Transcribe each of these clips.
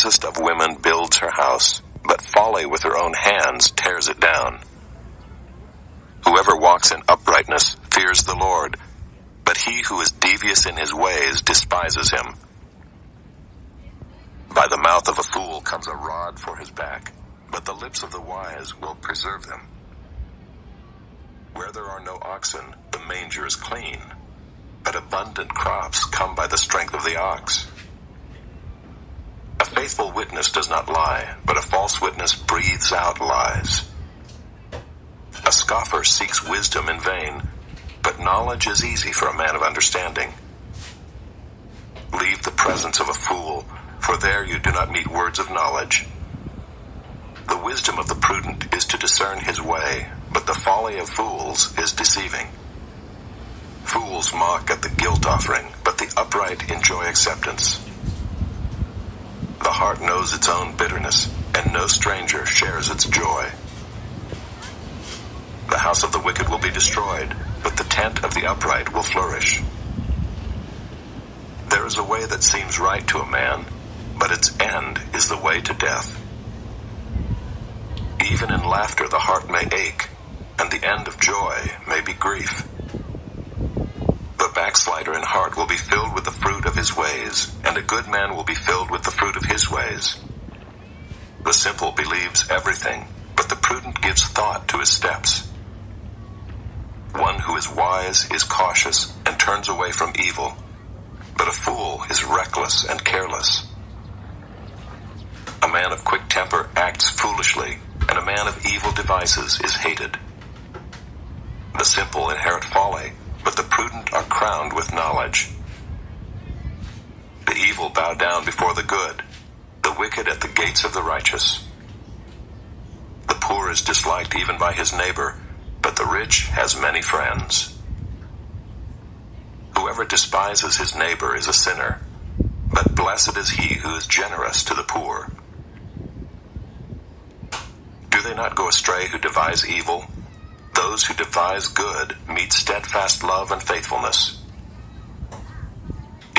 wisest of women builds her house, but folly with her own hands tears it down. Whoever walks in uprightness fears the Lord, but he who is devious in his ways despises him. By the mouth of a fool comes a rod for his back, but the lips of the wise will preserve them. Where there are no oxen, the manger is clean, but abundant crops come by the strength of the ox. A faithful witness does not lie, but a false witness breathes out lies. A scoffer seeks wisdom in vain, but knowledge is easy for a man of understanding. Leave the presence of a fool, for there you do not meet words of knowledge. The wisdom of the prudent is to discern his way, but the folly of fools is deceiving. Fools mock at the guilt offering, but the upright enjoy acceptance. The heart knows its own bitterness, and no stranger shares its joy. The house of the wicked will be destroyed, but the tent of the upright will flourish. There is a way that seems right to a man, but its end is the way to death. Even in laughter the heart may ache, and the end of joy may be grief. The backslider in heart will be filled with the fruit of his ways, and a good man will be filled with the fruit of his ways. The simple believes everything, but the prudent gives thought to his steps. One who is wise is cautious and turns away from evil, but a fool is reckless and careless. A man of quick temper acts foolishly, and a man of evil devices is hated. The simple inherit folly, but the prudent are crowned with knowledge. The evil bow down before the good, the wicked at the gates of the righteous. The poor is disliked even by his neighbor, but the rich has many friends. Whoever despises his neighbor is a sinner, but blessed is he who is generous to the poor. Do they not go astray who devise evil? Those who devise good meet steadfast love and faithfulness.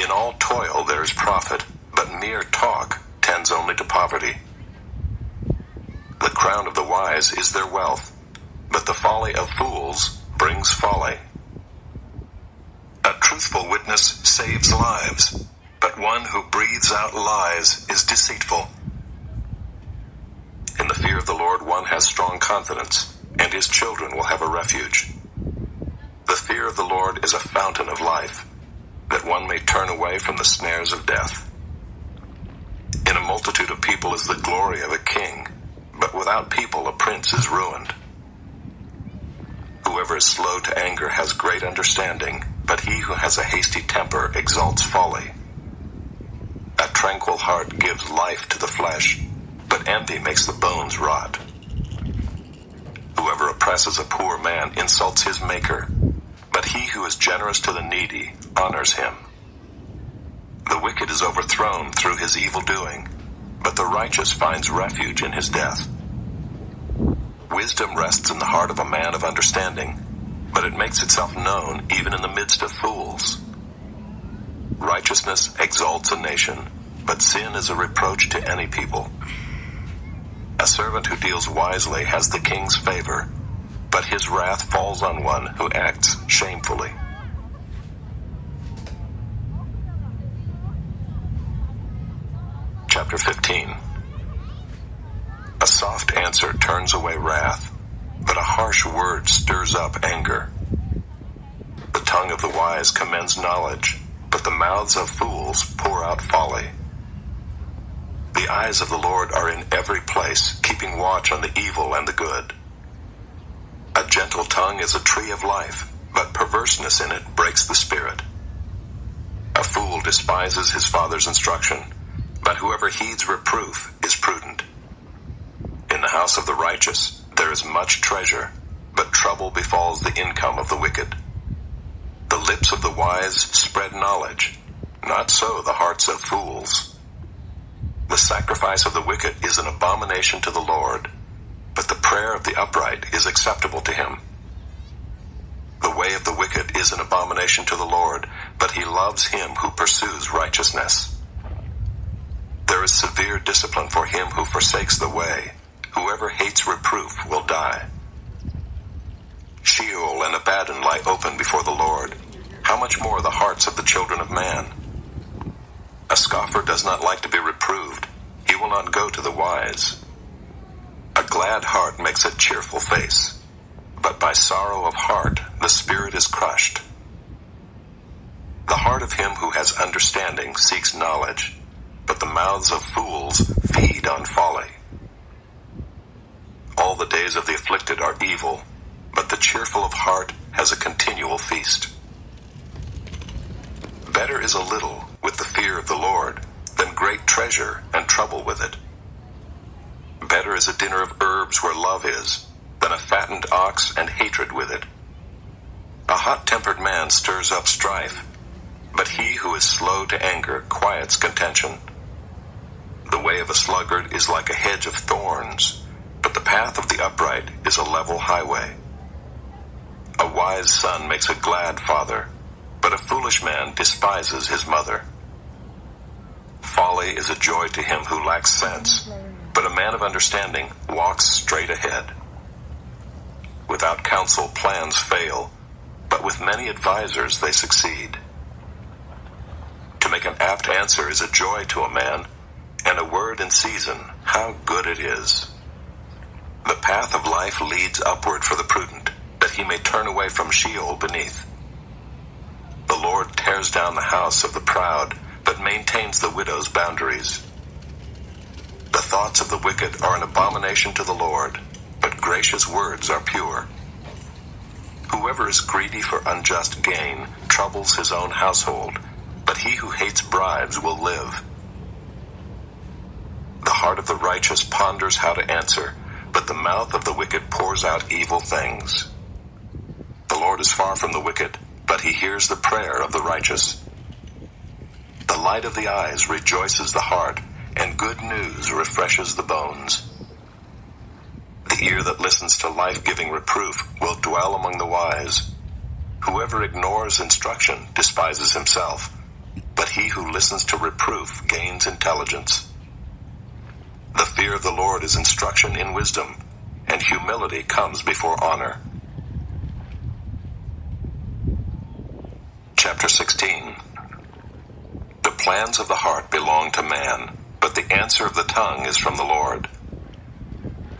In all toil there is profit, but mere talk tends only to poverty. The crown of the wise is their wealth, but the folly of fools brings folly. A truthful witness saves lives, but one who breathes out lies is deceitful. In the fear of the Lord one has strong confidence, and his children will have a refuge. The fear of the Lord is a fountain of life, that one may turn away from the snares of death. In a multitude of people is the glory of a king, but without people a prince is ruined. Whoever is slow to anger has great understanding, but he who has a hasty temper exalts folly. A tranquil heart gives life to the flesh, but envy makes the bones rot. Whoever oppresses a poor man insults his maker, but he who is generous to the needy honors him. The wicked is overthrown through his evil doing, but the righteous finds refuge in his death. Wisdom rests in the heart of a man of understanding, but it makes itself known even in the midst of fools. Righteousness exalts a nation, but sin is a reproach to any people. A servant who deals wisely has the king's favor, but his wrath falls on one who acts shamefully. Chapter 15. A soft answer turns away wrath, but a harsh word stirs up anger. The tongue of the wise commends knowledge, but the mouths of fools pour out folly. The eyes of the Lord are in every place, keeping watch on the evil and the good. A gentle tongue is a tree of life, but perverseness in it breaks the spirit. A fool despises his father's instruction, but whoever heeds reproof is prudent. In the house of the righteous there is much treasure, but trouble befalls the income of the wicked. The lips of the wise spread knowledge, not so the hearts of fools. The sacrifice of the wicked is an abomination to the Lord, but the prayer of the upright is acceptable to him. The way of the wicked is an abomination to the Lord, but he loves him who pursues righteousness. There There is severe discipline for him who forsakes the way. Whoever hates reproof will die. Sheol and Abaddon lie open before the Lord. How much more the hearts of the children of man? A scoffer does not like to be reproved. He will not go to the wise. A glad heart makes a cheerful face, but by sorrow of heart the spirit is crushed. The heart of him who has understanding seeks knowledge, but the mouths of fools feed on folly. All the days of the afflicted are evil, but the cheerful of heart has a continual feast. Better is a little with the fear of the Lord than great treasure and trouble with it. Better is a dinner of herbs where love is than a fattened ox and hatred with it. A hot-tempered man stirs up strife, but he who is slow to anger quiets contention. The way of a sluggard is like a hedge of thorns, but the path of the upright is a level highway. A wise son makes a glad father, but a foolish man despises his mother. Folly is a joy to him who lacks sense, but a man of understanding walks straight ahead. Without counsel plans fail, but with many advisers they succeed. To make an apt answer is a joy to a man, and a word in season, how good it is. The path of life leads upward for the prudent, that he may turn away from Sheol beneath. The Lord tears down the house of the proud, but maintains the widow's boundaries. The thoughts of the wicked are an abomination to the Lord, but gracious words are pure. Whoever is greedy for unjust gain troubles his own household, but he who hates bribes will live. The heart of the righteous ponders how to answer, but the mouth of the wicked pours out evil things. The Lord is far from the wicked, but he hears the prayer of the righteous. The light of the eyes rejoices the heart, and good news refreshes the bones. The ear that listens to life-giving reproof will dwell among the wise. Whoever ignores instruction despises himself, but he who listens to reproof gains intelligence. The fear of the Lord is instruction in wisdom, and humility comes before honor. Chapter 16. The plans of the heart belong to man, but the answer of the tongue is from the Lord.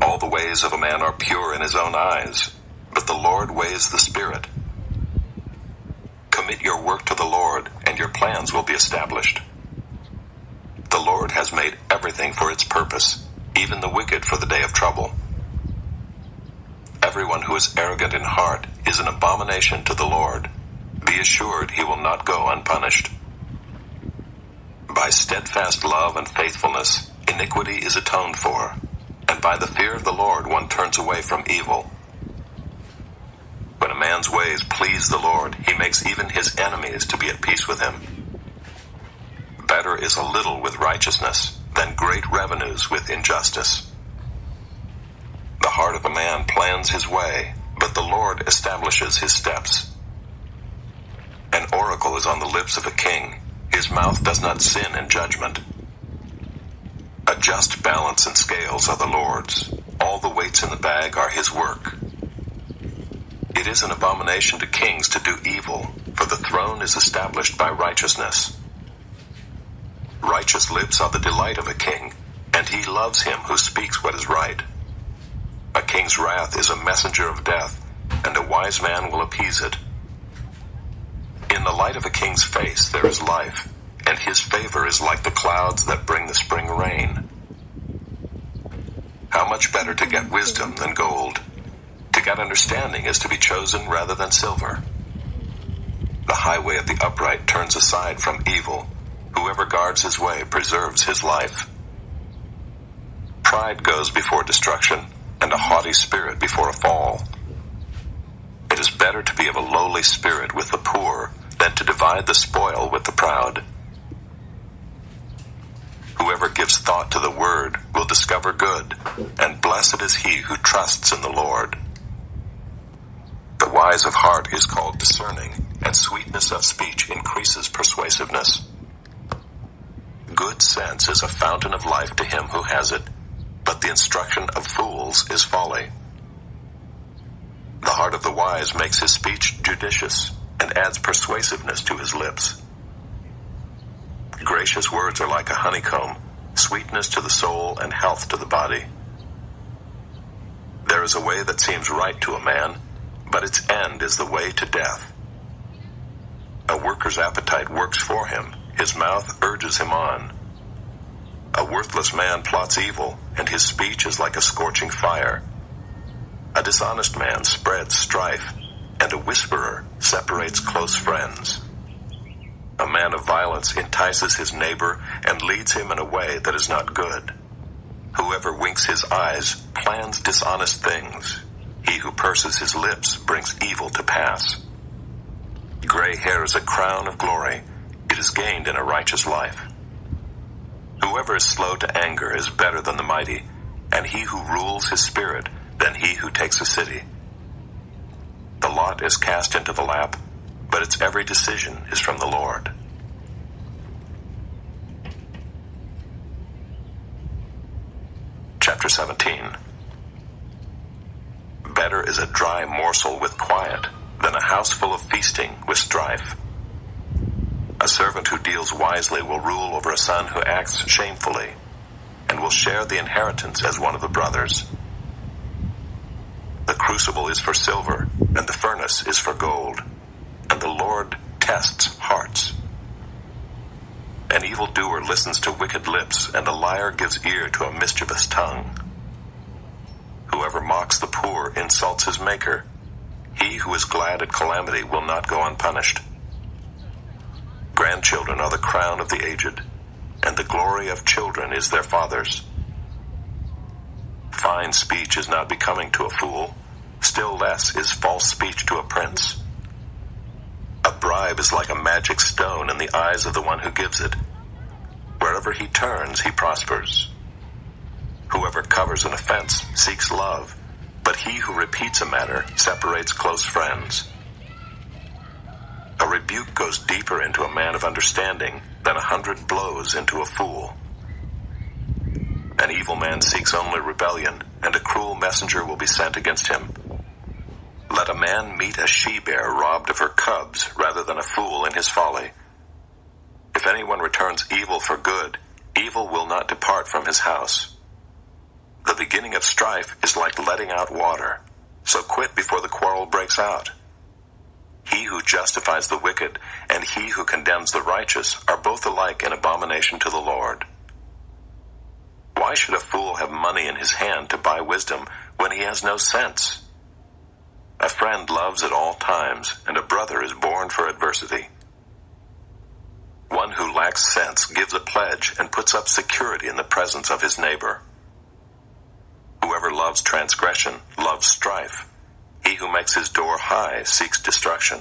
All the ways of a man are pure in his own eyes, but the Lord weighs the spirit. Commit your work to the Lord, and your plans will be established. The Lord has made everything for its purpose, even the wicked for the day of trouble. Everyone who is arrogant in heart is an abomination to the Lord. Be assured he will not go unpunished. By steadfast love and faithfulness, iniquity is atoned for, and by the fear of the Lord one turns away from evil. When a man's ways please the Lord, he makes even his enemies to be at peace with him. Better is a little with righteousness than great revenues with injustice. The heart of a man plans his way, but the Lord establishes his steps. An oracle is on the lips of a king. His mouth does not sin in judgment. A just balance and scales are the Lord's. All the weights in the bag are his work. It is an abomination to kings to do evil, for the throne is established by righteousness. Righteous lips are the delight of a king, and he loves him who speaks what is right. A king's wrath is a messenger of death, and a wise man will appease it. In the light of a king's face there is life, and his favor is like the clouds that bring the spring rain. How much better to get wisdom than gold? To get understanding is to be chosen rather than silver. The highway of the upright turns aside from evil. Whoever guards his way preserves his life. Pride goes before destruction, and a haughty spirit before a fall. It is better to be of a lowly spirit with the poor than to divide the spoil with the proud. Whoever gives thought to the word will discover good, and blessed is he who trusts in the Lord. The wise of heart is called discerning, and sweetness of speech increases persuasiveness. Good sense is a fountain of life to him who has it, but the instruction of fools is folly. The heart of the wise makes his speech judicious and adds persuasiveness to his lips. Gracious words are like a honeycomb, sweetness to the soul and health to the body. There is a way that seems right to a man, but its end is the way to death. A worker's appetite works for him, his mouth urges him on. A worthless man plots evil, and his speech is like a scorching fire. A dishonest man spreads strife, and a whisperer separates close friends. A man of violence entices his neighbor and leads him in a way that is not good. Whoever winks his eyes plans dishonest things. He who purses his lips brings evil to pass. Gray hair is a crown of glory. It is gained in a righteous life. Whoever is slow to anger is better than the mighty, and he who rules his spirit than he who takes a city. The lot is cast into the lap, but its every decision is from the Lord. Chapter 17. Better is a dry morsel with quiet than a house full of feasting with strife. A servant who deals wisely will rule over a son who acts shamefully, and will share the inheritance as one of the brothers. The crucible is for silver, and the furnace is for gold, and the Lord tests hearts. An evildoer listens to wicked lips, and a liar gives ear to a mischievous tongue. Whoever mocks the poor insults his maker. He who is glad at calamity will not go unpunished. Grandchildren are the crown of the aged, and the glory of children is their fathers. Fine speech is not becoming to a fool, still less is false speech to a prince. A bribe is like a magic stone in the eyes of the one who gives it. Wherever he turns, he prospers. Whoever covers an offense seeks love, but he who repeats a matter separates close friends. A rebuke goes deeper into a man of understanding than 100 blows into a fool. An evil man seeks only rebellion, and a cruel messenger will be sent against him. Let a man meet a she-bear robbed of her cubs rather than a fool in his folly. If anyone returns evil for good, evil will not depart from his house. The beginning of strife is like letting out water, so quit before the quarrel breaks out. He who justifies the wicked and he who condemns the righteous are both alike in abomination to the Lord. Why should a fool have money in his hand to buy wisdom when he has no sense? A friend loves at all times, and a brother is born for adversity. One who lacks sense gives a pledge and puts up security in the presence of his neighbor. Whoever loves transgression loves strife. He who makes his door high seeks destruction.